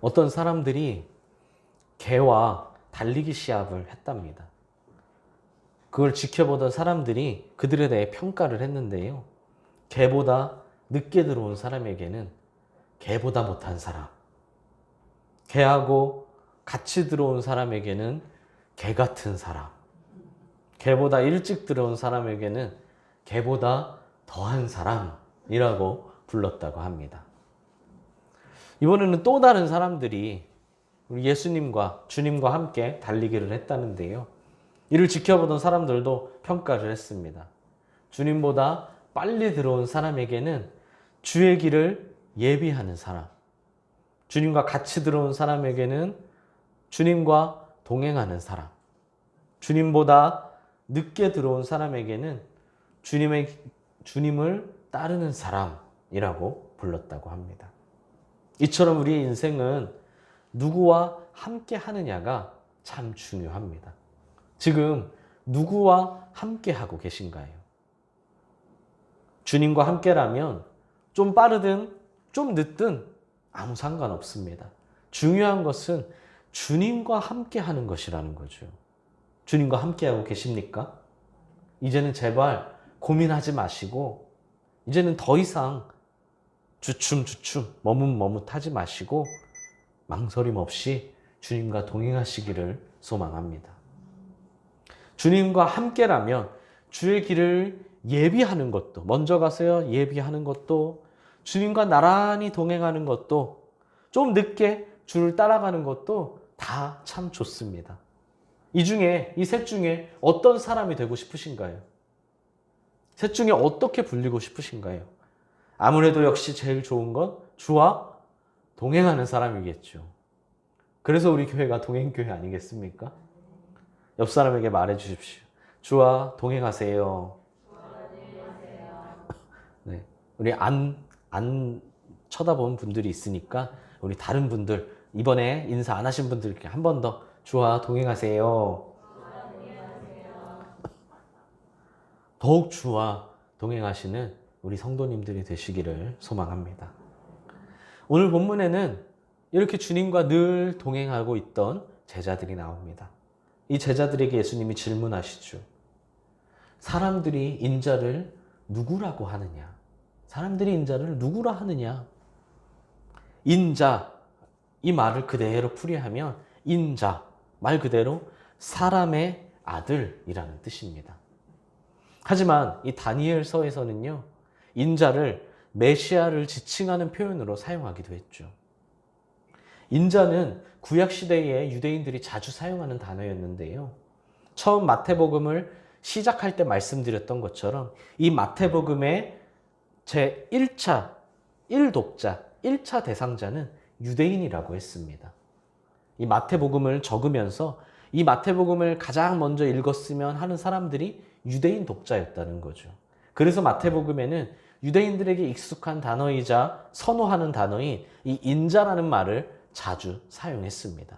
어떤 사람들이 개와 달리기 시합을 했답니다. 그걸 지켜보던 사람들이 그들에 대해 평가를 했는데요. 개보다 늦게 들어온 사람에게는 개보다 못한 사람, 개하고 같이 들어온 사람에게는 개 같은 사람, 개보다 일찍 들어온 사람에게는 개보다 더한 사람이라고 불렀다고 합니다. 이번에는 또 다른 사람들이 우리 예수님과 주님과 함께 달리기를 했다는데요. 이를 지켜보던 사람들도 평가를 했습니다. 주님보다 빨리 들어온 사람에게는 주의 길을 예비하는 사람, 주님과 같이 들어온 사람에게는 주님과 동행하는 사람, 주님보다 늦게 들어온 사람에게는 주님을 따르는 사람이라고 불렀다고 합니다. 이처럼 우리의 인생은 누구와 함께 하느냐가 참 중요합니다. 지금 누구와 함께 하고 계신가요? 주님과 함께라면 좀 빠르든 좀 늦든 아무 상관없습니다. 중요한 것은 주님과 함께 하는 것이라는 거죠. 주님과 함께 하고 계십니까? 이제는 제발 고민하지 마시고 이제는 더 이상 주춤주춤 머뭇머뭇하지 마시고 망설임 없이 주님과 동행하시기를 소망합니다. 주님과 함께라면 주의 길을 예비하는 것도, 먼저 가세요 예비하는 것도, 주님과 나란히 동행하는 것도, 좀 늦게 주를 따라가는 것도 다 참 좋습니다. 이 셋 중에 어떤 사람이 되고 싶으신가요? 셋 중에 어떻게 불리고 싶으신가요? 아무래도 역시 제일 좋은 건 주와 동행하는 사람이겠죠. 그래서 우리 교회가 동행교회 아니겠습니까? 옆 사람에게 말해 주십시오. 주와 동행하세요. 네, 우리 안 쳐다본 분들이 있으니까 우리 다른 분들, 이번에 인사 안 하신 분들께 한 번 더 주와 동행하세요. 더욱 주와 동행하시는 우리 성도님들이 되시기를 소망합니다. 오늘 본문에는 이렇게 주님과 늘 동행하고 있던 제자들이 나옵니다. 이 제자들에게 예수님이 질문하시죠. 사람들이 인자를 누구라고 하느냐? 사람들이 인자를 누구라 하느냐? 인자, 이 말을 그대로 풀이하면 인자, 말 그대로 사람의 아들이라는 뜻입니다. 하지만 이 다니엘서에서는요, 인자를 메시아를 지칭하는 표현으로 사용하기도 했죠. 인자는 구약시대에 유대인들이 자주 사용하는 단어였는데요. 처음 마태복음을 시작할 때 말씀드렸던 것처럼 이 마태복음의 제1차 1독자, 1차 대상자는 유대인이라고 했습니다. 이 마태복음을 적으면서 이 마태복음을 가장 먼저 읽었으면 하는 사람들이 유대인 독자였다는 거죠. 그래서 마태복음에는 유대인들에게 익숙한 단어이자 선호하는 단어인 이 인자라는 말을 자주 사용했습니다.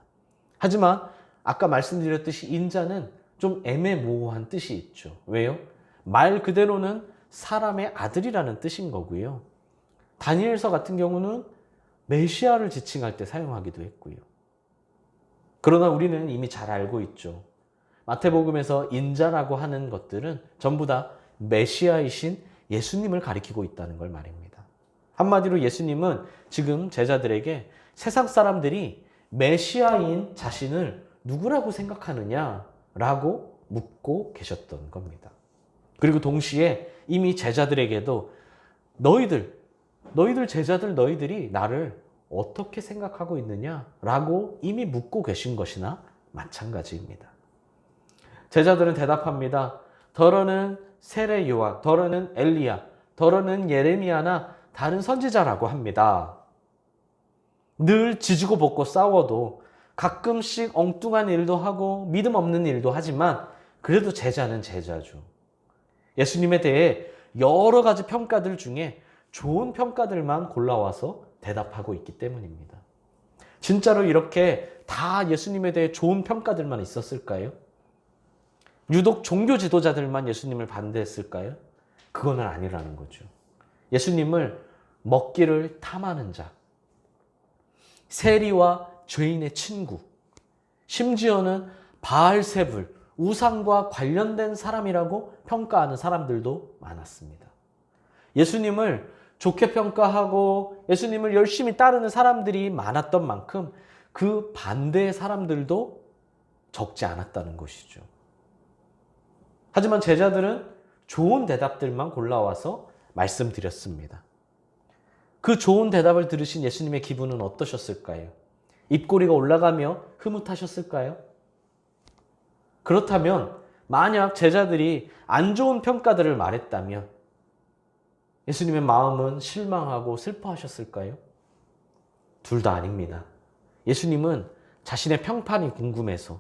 하지만 아까 말씀드렸듯이 인자는 좀 애매모호한 뜻이 있죠. 왜요? 말 그대로는 사람의 아들이라는 뜻인 거고요. 다니엘서 같은 경우는 메시아를 지칭할 때 사용하기도 했고요. 그러나 우리는 이미 잘 알고 있죠. 마태복음에서 인자라고 하는 것들은 전부 다 메시아이신 예수님을 가리키고 있다는 걸 말입니다. 한마디로 예수님은 지금 제자들에게 세상 사람들이 메시아인 자신을 누구라고 생각하느냐라고 묻고 계셨던 겁니다. 그리고 동시에 이미 제자들에게도 너희들 제자들 너희들이 나를 어떻게 생각하고 있느냐라고 이미 묻고 계신 것이나 마찬가지입니다. 제자들은 대답합니다. 더러는 세례 요한, 더러는 엘리야, 더러는 예레미야나 다른 선지자라고 합니다. 늘 지지고 볶고 싸워도 가끔씩 엉뚱한 일도 하고 믿음 없는 일도 하지만 그래도 제자는 제자죠. 예수님에 대해 여러 가지 평가들 중에 좋은 평가들만 골라와서 대답하고 있기 때문입니다. 진짜로 이렇게 다 예수님에 대해 좋은 평가들만 있었을까요? 유독 종교 지도자들만 예수님을 반대했을까요? 그건 아니라는 거죠. 예수님을 먹기를 탐하는 자, 세리와 죄인의 친구, 심지어는 바알세불, 우상과 관련된 사람이라고 평가하는 사람들도 많았습니다. 예수님을 좋게 평가하고 예수님을 열심히 따르는 사람들이 많았던 만큼 그 반대의 사람들도 적지 않았다는 것이죠. 하지만 제자들은 좋은 대답들만 골라와서 말씀드렸습니다. 그 좋은 대답을 들으신 예수님의 기분은 어떠셨을까요? 입꼬리가 올라가며 흐뭇하셨을까요? 그렇다면 만약 제자들이 안 좋은 평가들을 말했다면 예수님의 마음은 실망하고 슬퍼하셨을까요? 둘 다 아닙니다. 예수님은 자신의 평판이 궁금해서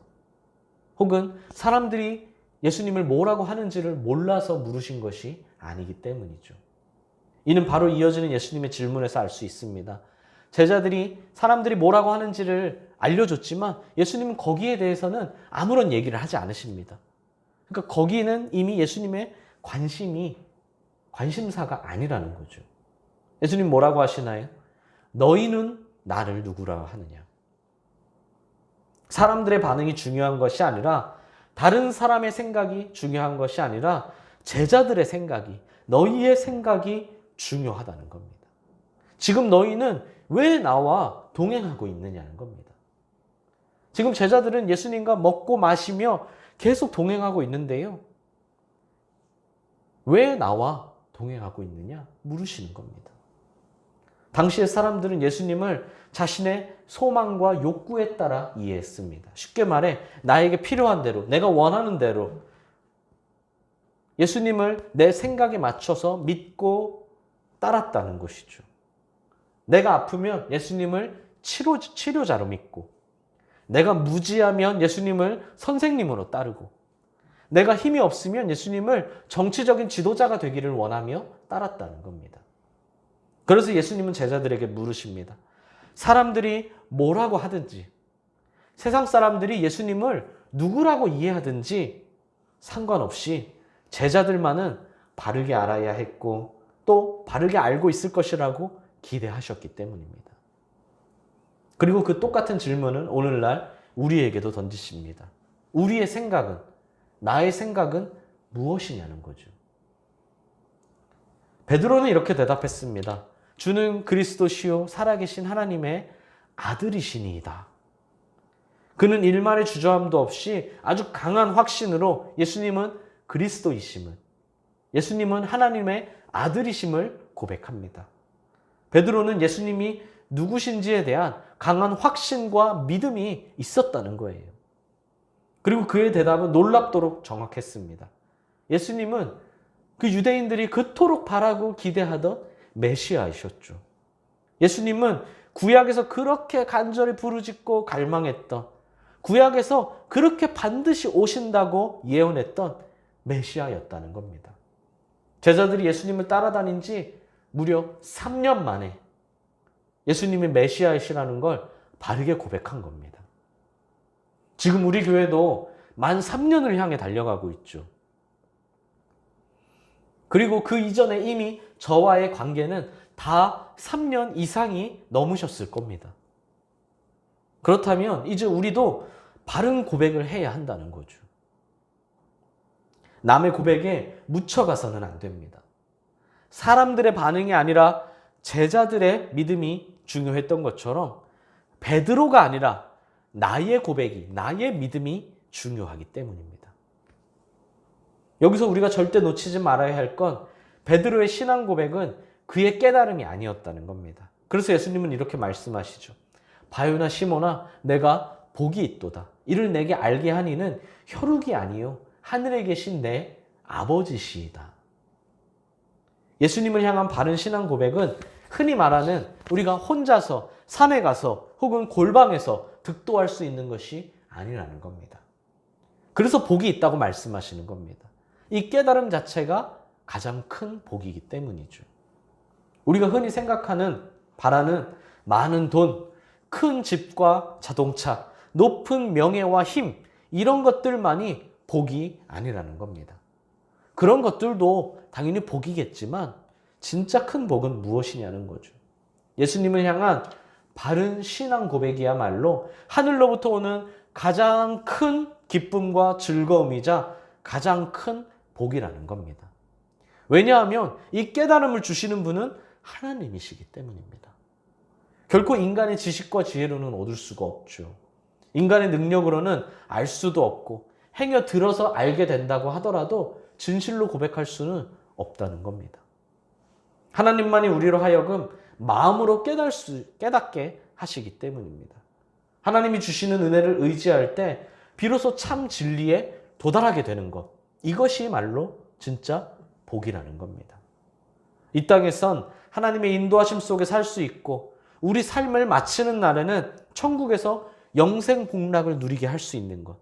혹은 사람들이 예수님을 뭐라고 하는지를 몰라서 물으신 것이 아니기 때문이죠. 이는 바로 이어지는 예수님의 질문에서 알 수 있습니다. 제자들이 사람들이 뭐라고 하는지를 알려줬지만 예수님은 거기에 대해서는 아무런 얘기를 하지 않으십니다. 그러니까 거기는 이미 예수님의 관심사가 아니라는 거죠. 예수님 뭐라고 하시나요? 너희는 나를 누구라 하느냐? 사람들의 반응이 중요한 것이 아니라 다른 사람의 생각이 중요한 것이 아니라 제자들의 생각이, 너희의 생각이 중요하다는 겁니다. 지금 너희는 왜 나와 동행하고 있느냐는 겁니다. 지금 제자들은 예수님과 먹고 마시며 계속 동행하고 있는데요. 왜 나와 동행하고 있느냐? 물으시는 겁니다. 당시의 사람들은 예수님을 자신의 소망과 욕구에 따라 이해했습니다. 쉽게 말해 나에게 필요한 대로, 내가 원하는 대로 예수님을 내 생각에 맞춰서 믿고 따랐다는 것이죠. 내가 아프면 예수님을 치료자로 믿고, 내가 무지하면 예수님을 선생님으로 따르고, 내가 힘이 없으면 예수님을 정치적인 지도자가 되기를 원하며 따랐다는 겁니다. 그래서 예수님은 제자들에게 물으십니다. 사람들이 뭐라고 하든지, 세상 사람들이 예수님을 누구라고 이해하든지 상관없이 제자들만은 바르게 알아야 했고 또 바르게 알고 있을 것이라고 기대하셨기 때문입니다. 그리고 그 똑같은 질문은 오늘날 우리에게도 던지십니다. 우리의 생각은, 나의 생각은 무엇이냐는 거죠. 베드로는 이렇게 대답했습니다. 주는 그리스도시요 살아계신 하나님의 아들이시니이다. 그는 일말의 주저함도 없이 아주 강한 확신으로 예수님은 그리스도이심을, 예수님은 하나님의 아들이심을 고백합니다. 베드로는 예수님이 누구신지에 대한 강한 확신과 믿음이 있었다는 거예요. 그리고 그의 대답은 놀랍도록 정확했습니다. 예수님은 그 유대인들이 그토록 바라고 기대하던 메시아이셨죠. 예수님은 구약에서 그렇게 간절히 부르짖고 갈망했던, 구약에서 그렇게 반드시 오신다고 예언했던 메시아였다는 겁니다. 제자들이 예수님을 따라다닌 지 무려 3년 만에 예수님이 메시아이시라는 걸 바르게 고백한 겁니다. 지금 우리 교회도 만 3년을 향해 달려가고 있죠. 그리고 그 이전에 이미 저와의 관계는 다 3년 이상이 넘으셨을 겁니다. 그렇다면 이제 우리도 바른 고백을 해야 한다는 거죠. 남의 고백에 묻혀가서는 안 됩니다. 사람들의 반응이 아니라 제자들의 믿음이 중요했던 것처럼 베드로가 아니라 나의 고백이, 나의 믿음이 중요하기 때문입니다. 여기서 우리가 절대 놓치지 말아야 할 건 베드로의 신앙 고백은 그의 깨달음이 아니었다는 겁니다. 그래서 예수님은 이렇게 말씀하시죠. 바요나 시몬아 내가 복이 있도다. 이를 내게 알게 하니는 혈육이 아니요 하늘에 계신 내 아버지시이다. 예수님을 향한 바른 신앙 고백은 흔히 말하는 우리가 혼자서 산에 가서 혹은 골방에서 득도할 수 있는 것이 아니라는 겁니다. 그래서 복이 있다고 말씀하시는 겁니다. 이 깨달음 자체가 가장 큰 복이기 때문이죠. 우리가 흔히 생각하는, 바라는 많은 돈, 큰 집과 자동차, 높은 명예와 힘, 이런 것들만이 복이 아니라는 겁니다. 그런 것들도 당연히 복이겠지만 진짜 큰 복은 무엇이냐는 거죠. 예수님을 향한 바른 신앙 고백이야말로 하늘로부터 오는 가장 큰 기쁨과 즐거움이자 가장 큰 복이라는 겁니다. 왜냐하면 이 깨달음을 주시는 분은 하나님이시기 때문입니다. 결코 인간의 지식과 지혜로는 얻을 수가 없죠. 인간의 능력으로는 알 수도 없고 행여 들어서 알게 된다고 하더라도 진실로 고백할 수는 없다는 겁니다. 하나님만이 우리로 하여금 마음으로 깨닫게 하시기 때문입니다. 하나님이 주시는 은혜를 의지할 때 비로소 참 진리에 도달하게 되는 것, 이것이 말로 진짜 복이라는 겁니다. 이 땅에선 하나님의 인도하심 속에 살 수 있고 우리 삶을 마치는 날에는 천국에서 영생 복락을 누리게 할 수 있는 것,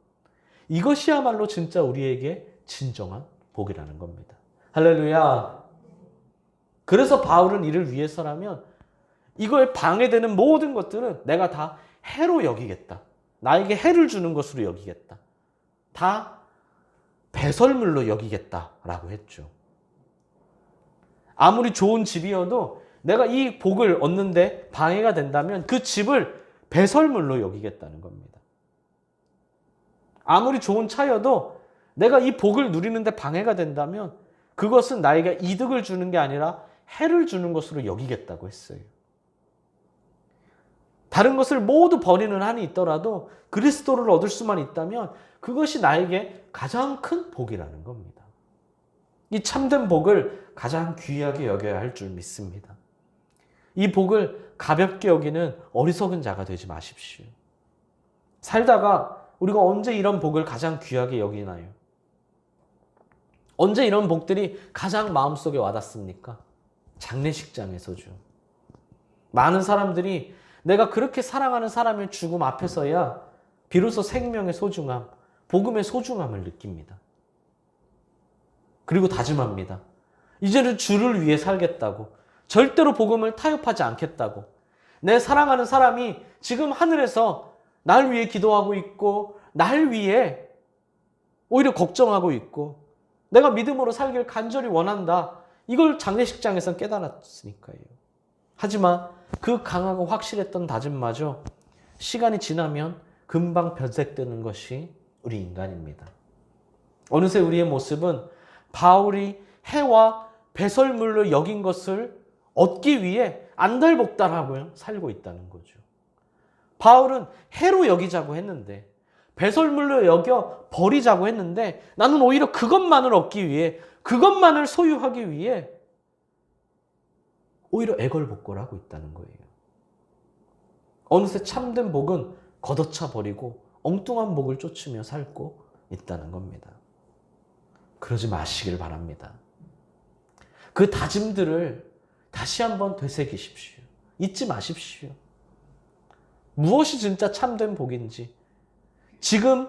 이것이야말로 진짜 우리에게 진정한 복이라는 겁니다. 할렐루야. 그래서 바울은 이를 위해서라면 이거에 방해되는 모든 것들은 내가 다 해로 여기겠다. 나에게 해를 주는 것으로 여기겠다. 다 배설물로 여기겠다라고 했죠. 아무리 좋은 집이어도 내가 이 복을 얻는데 방해가 된다면 그 집을 배설물로 여기겠다는 겁니다. 아무리 좋은 차여도 내가 이 복을 누리는데 방해가 된다면 그것은 나에게 이득을 주는 게 아니라 해를 주는 것으로 여기겠다고 했어요. 다른 것을 모두 버리는 한이 있더라도 그리스도를 얻을 수만 있다면 그것이 나에게 가장 큰 복이라는 겁니다. 이 참된 복을 가장 귀하게 여겨야 할 줄 믿습니다. 이 복을 가볍게 여기는 어리석은 자가 되지 마십시오. 살다가 우리가 언제 이런 복을 가장 귀하게 여기나요? 언제 이런 복들이 가장 마음속에 와닿습니까? 장례식장에서죠. 많은 사람들이 내가 그렇게 사랑하는 사람의 죽음 앞에서야 비로소 생명의 소중함, 복음의 소중함을 느낍니다. 그리고 다짐합니다. 이제는 주를 위해 살겠다고, 절대로 복음을 타협하지 않겠다고, 내 사랑하는 사람이 지금 하늘에서 날 위해 기도하고 있고 날 위해 오히려 걱정하고 있고 내가 믿음으로 살길 간절히 원한다. 이걸 장례식장에서 깨달았으니까요. 하지만 그 강하고 확실했던 다짐마저 시간이 지나면 금방 변색되는 것이 우리 인간입니다. 어느새 우리의 모습은 바울이 해와 배설물로 여긴 것을 얻기 위해 안달복달하고 살고 있다는 거죠. 바울은 해로 여기자고 했는데, 배설물로 여겨 버리자고 했는데, 나는 오히려 그것만을 얻기 위해, 그것만을 소유하기 위해 오히려 애걸복걸하고 있다는 거예요. 어느새 참된 복은 걷어차 버리고 엉뚱한 복을 쫓으며 살고 있다는 겁니다. 그러지 마시길 바랍니다. 그 다짐들을 다시 한번 되새기십시오. 잊지 마십시오. 무엇이 진짜 참된 복인지, 지금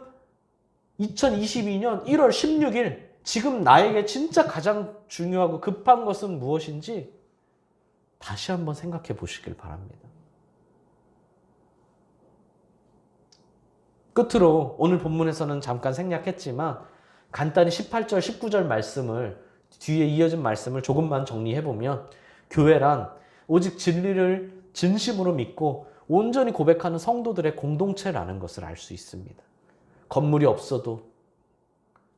2022년 1월 16일 지금 나에게 진짜 가장 중요하고 급한 것은 무엇인지 다시 한번 생각해 보시길 바랍니다. 끝으로 오늘 본문에서는 잠깐 생략했지만 간단히 18절, 19절 말씀을, 뒤에 이어진 말씀을 조금만 정리해 보면, 교회란 오직 진리를 진심으로 믿고 온전히 고백하는 성도들의 공동체라는 것을 알 수 있습니다. 건물이 없어도,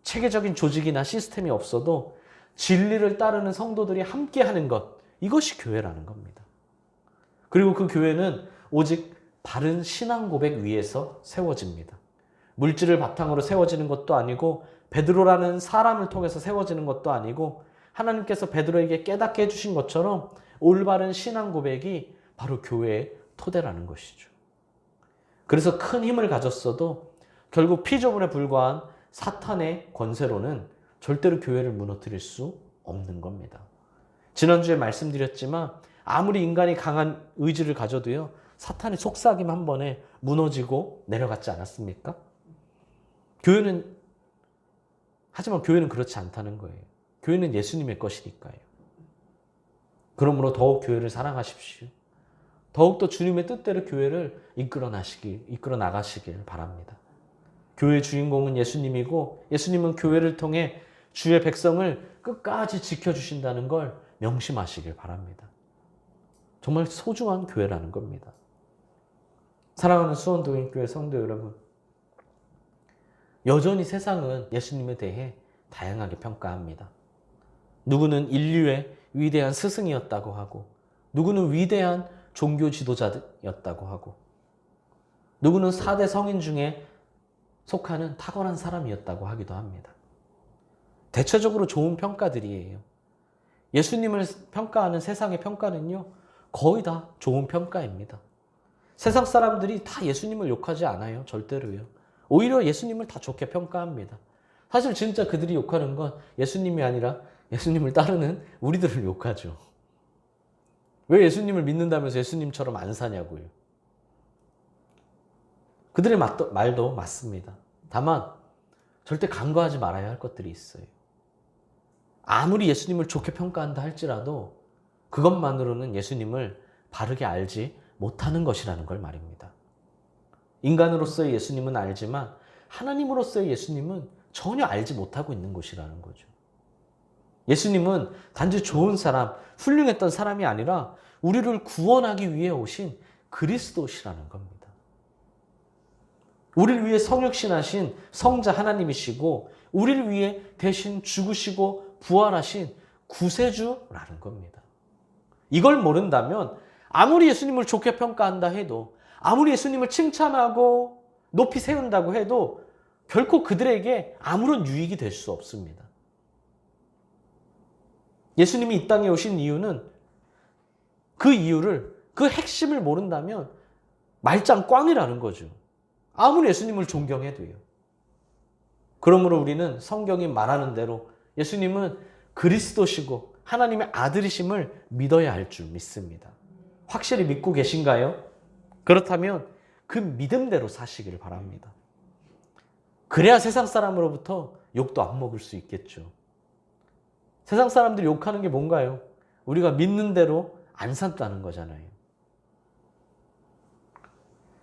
체계적인 조직이나 시스템이 없어도 진리를 따르는 성도들이 함께하는 것, 이것이 교회라는 겁니다. 그리고 그 교회는 오직 바른 신앙 고백 위에서 세워집니다. 물질을 바탕으로 세워지는 것도 아니고, 베드로라는 사람을 통해서 세워지는 것도 아니고, 하나님께서 베드로에게 깨닫게 해주신 것처럼 올바른 신앙 고백이 바로 교회의 토대라는 것이죠. 그래서 큰 힘을 가졌어도 결국 피조물에 불과한 사탄의 권세로는 절대로 교회를 무너뜨릴 수 없는 겁니다. 지난주에 말씀드렸지만 아무리 인간이 강한 의지를 가져도요, 사탄의 속삭임 한 번에 무너지고 내려갔지 않았습니까? 하지만 교회는 그렇지 않다는 거예요. 교회는 예수님의 것이니까요. 그러므로 더욱 교회를 사랑하십시오. 더욱더 주님의 뜻대로 교회를 이끌어 나가시길 바랍니다. 교회의 주인공은 예수님이고, 예수님은 교회를 통해 주의 백성을 끝까지 지켜주신다는 걸 명심하시길 바랍니다. 정말 소중한 교회라는 겁니다. 사랑하는 수원동인교회 성도 여러분, 여전히 세상은 예수님에 대해 다양하게 평가합니다. 누구는 인류의 위대한 스승이었다고 하고, 누구는 위대한 종교 지도자였다고 하고, 누구는 4대 성인 중에 속하는 탁월한 사람이었다고 하기도 합니다. 대체적으로 좋은 평가들이에요. 예수님을 평가하는 세상의 평가는요, 거의 다 좋은 평가입니다. 세상 사람들이 다 예수님을 욕하지 않아요. 절대로요. 오히려 예수님을 다 좋게 평가합니다. 사실 진짜 그들이 욕하는 건 예수님이 아니라 예수님을 따르는 우리들을 욕하죠. 왜 예수님을 믿는다면서 예수님처럼 안 사냐고요. 그들의 말도 맞습니다. 다만 절대 간과하지 말아야 할 것들이 있어요. 아무리 예수님을 좋게 평가한다 할지라도 그것만으로는 예수님을 바르게 알지 못하는 것이라는 걸 말입니다. 인간으로서의 예수님은 알지만 하나님으로서의 예수님은 전혀 알지 못하고 있는 것이라는 거죠. 예수님은 단지 좋은 사람, 훌륭했던 사람이 아니라 우리를 구원하기 위해 오신 그리스도시라는 겁니다. 우리를 위해 성육신하신 성자 하나님이시고 우리를 위해 대신 죽으시고 부활하신 구세주라는 겁니다. 이걸 모른다면 아무리 예수님을 좋게 평가한다 해도, 아무리 예수님을 칭찬하고 높이 세운다고 해도 결코 그들에게 아무런 유익이 될 수 없습니다. 예수님이 이 땅에 오신 이유는 그 이유를, 그 핵심을 모른다면 말짱 꽝이라는 거죠. 아무리 예수님을 존경해도요. 그러므로 우리는 성경이 말하는 대로 예수님은 그리스도시고 하나님의 아들이심을 믿어야 할 줄 믿습니다. 확실히 믿고 계신가요? 그렇다면 그 믿음대로 사시기를 바랍니다. 그래야 세상 사람으로부터 욕도 안 먹을 수 있겠죠. 세상 사람들이 욕하는 게 뭔가요? 우리가 믿는 대로 안 산다는 거잖아요.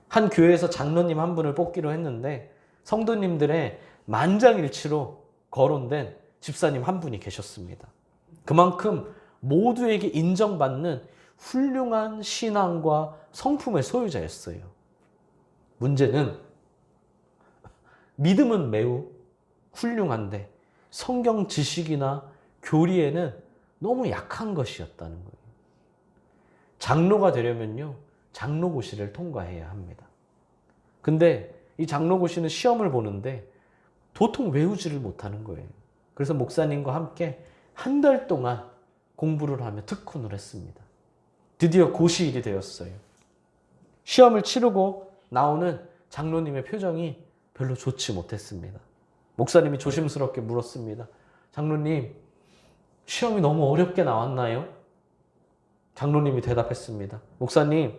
한 교회에서 장로님 한 분을 뽑기로 했는데 성도님들의 만장일치로 거론된 집사님 한 분이 계셨습니다. 그만큼 모두에게 인정받는 훌륭한 신앙과 성품의 소유자였어요. 문제는 믿음은 매우 훌륭한데 성경 지식이나 교리에는 너무 약한 것이었다는 거예요. 장로가 되려면요, 장로고시를 통과해야 합니다. 근데 이 장로고시는 시험을 보는데 도통 외우지를 못하는 거예요. 그래서 목사님과 함께 한 달 동안 공부를 하며 특훈을 했습니다. 드디어 고시일이 되었어요. 시험을 치르고 나오는 장로님의 표정이 별로 좋지 못했습니다. 목사님이 조심스럽게 물었습니다. 장로님, 시험이 너무 어렵게 나왔나요? 장로님이 대답했습니다. 목사님,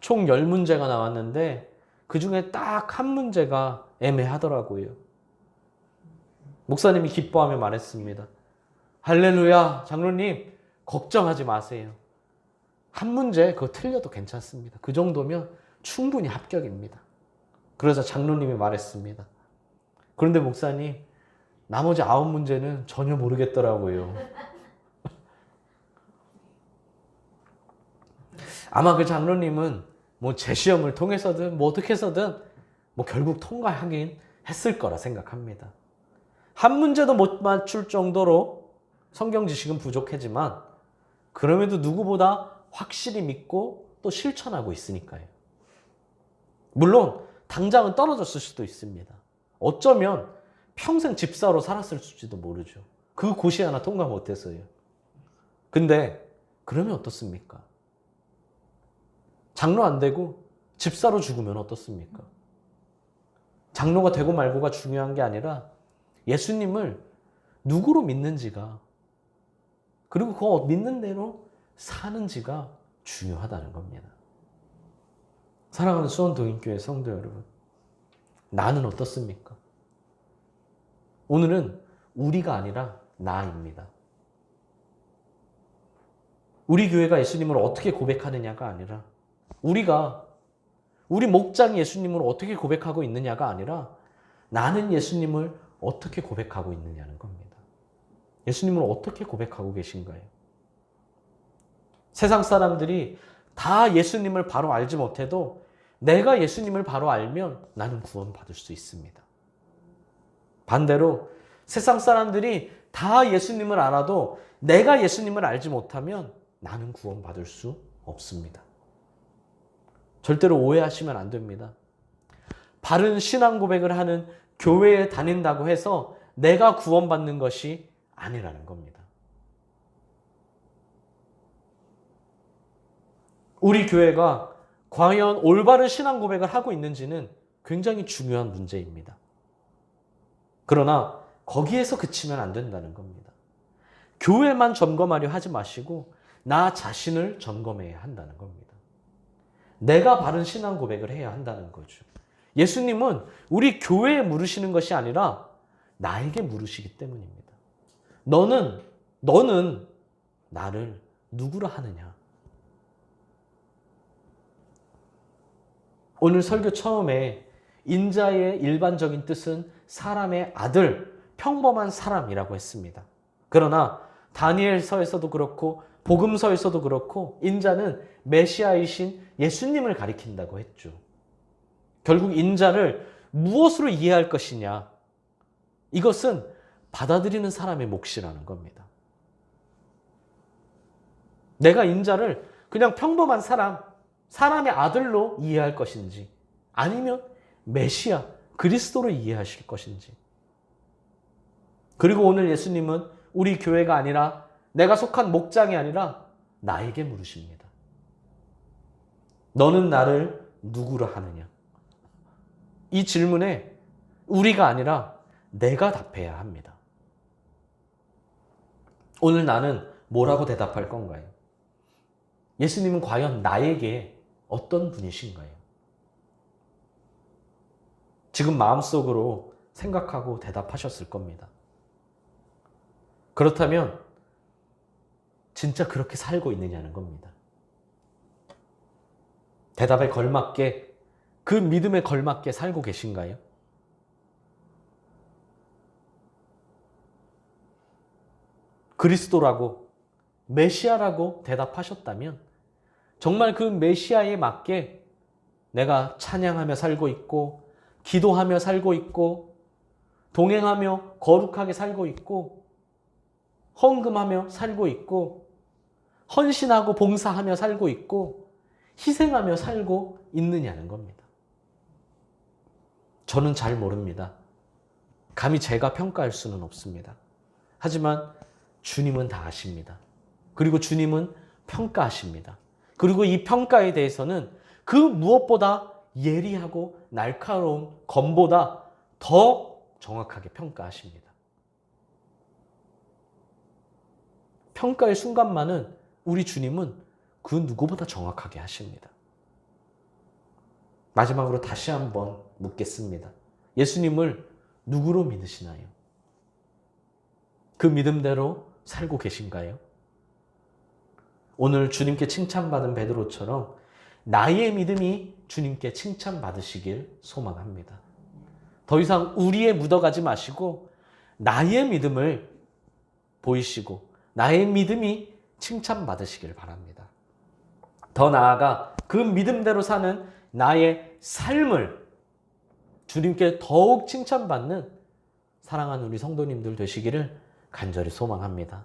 총 10문제가 나왔는데 그 중에 딱 한 문제가 애매하더라고요. 목사님이 기뻐하며 말했습니다. 할렐루야, 장로님, 걱정하지 마세요. 한 문제 그거 틀려도 괜찮습니다. 그 정도면 충분히 합격입니다. 그러자 장로님이 말했습니다. 그런데 목사님, 나머지 9문제는 전혀 모르겠더라고요. 아마 그 장로님은 뭐 재시험을 통해서든 뭐 어떻게 해서든 뭐 결국 통과하긴 했을 거라 생각합니다. 한 문제도 못 맞출 정도로 성경 지식은 부족하지만 그럼에도 누구보다 확실히 믿고 또 실천하고 있으니까요. 물론 당장은 떨어졌을 수도 있습니다. 어쩌면 평생 집사로 살았을지도 모르죠. 그 고시 하나 통과 못해서요. 근데 그러면 어떻습니까? 장로 안 되고 집사로 죽으면 어떻습니까? 장로가 되고 말고가 중요한 게 아니라 예수님을 누구로 믿는지가, 그리고 그 믿는 대로 사는지가 중요하다는 겁니다. 사랑하는 수원동인교회 성도 여러분, 나는 어떻습니까? 오늘은 우리가 아니라 나입니다. 우리 교회가 예수님을 어떻게 고백하느냐가 아니라, 우리 목장이 예수님을 어떻게 고백하고 있느냐가 아니라 나는 예수님을 어떻게 고백하고 있느냐는 겁니다. 예수님을 어떻게 고백하고 계신가요? 세상 사람들이 다 예수님을 바로 알지 못해도 내가 예수님을 바로 알면 나는 구원받을 수 있습니다. 반대로 세상 사람들이 다 예수님을 알아도 내가 예수님을 알지 못하면 나는 구원받을 수 없습니다. 절대로 오해하시면 안 됩니다. 바른 신앙 고백을 하는 교회에 다닌다고 해서 내가 구원받는 것이 아니라는 겁니다. 우리 교회가 과연 올바른 신앙 고백을 하고 있는지는 굉장히 중요한 문제입니다. 그러나 거기에서 그치면 안 된다는 겁니다. 교회만 점검하려 하지 마시고 나 자신을 점검해야 한다는 겁니다. 내가 바른 신앙 고백을 해야 한다는 거죠. 예수님은 우리 교회에 물으시는 것이 아니라 나에게 물으시기 때문입니다. 너는 나를 누구라 하느냐? 오늘 설교 처음에 인자의 일반적인 뜻은 사람의 아들, 평범한 사람이라고 했습니다. 그러나 다니엘서에서도 그렇고 복음서에서도 그렇고 인자는 메시아이신 예수님을 가리킨다고 했죠. 결국 인자를 무엇으로 이해할 것이냐? 이것은 받아들이는 사람의 몫이라는 겁니다. 내가 인자를 그냥 평범한 사람의 아들로 이해할 것인지 아니면 메시아, 그리스도로 이해하실 것인지. 그리고 오늘 예수님은 우리 교회가 아니라 내가 속한 목장이 아니라 나에게 물으십니다. 너는 나를 누구라 하느냐? 이 질문에 우리가 아니라 내가 답해야 합니다. 오늘 나는 뭐라고 대답할 건가요? 예수님은 과연 나에게 어떤 분이신가요? 지금 마음속으로 생각하고 대답하셨을 겁니다. 그렇다면 진짜 그렇게 살고 있느냐는 겁니다. 대답에 걸맞게, 그 믿음에 걸맞게 살고 계신가요? 그리스도라고, 메시아라고 대답하셨다면 정말 그 메시아에 맞게 내가 찬양하며 살고 있고, 기도하며 살고 있고, 동행하며 거룩하게 살고 있고, 헌금하며 살고 있고, 헌신하고 봉사하며 살고 있고, 희생하며 살고 있느냐는 겁니다. 저는 잘 모릅니다. 감히 제가 평가할 수는 없습니다. 하지만 주님은 다 아십니다. 그리고 주님은 평가하십니다. 그리고 이 평가에 대해서는 그 무엇보다 예리하고 날카로운 검보다 더 정확하게 평가하십니다. 평가의 순간만은 우리 주님은 그 누구보다 정확하게 하십니다. 마지막으로 다시 한번 묻겠습니다. 예수님을 누구로 믿으시나요? 그 믿음대로 살고 계신가요? 오늘 주님께 칭찬받은 베드로처럼 나의 믿음이 주님께 칭찬받으시길 소망합니다. 더 이상 우리에 묻어가지 마시고 나의 믿음을 보이시고 나의 믿음이 칭찬받으시길 바랍니다. 더 나아가 그 믿음대로 사는 나의 삶을 주님께 더욱 칭찬받는 사랑하는 우리 성도님들 되시기를 간절히 소망합니다.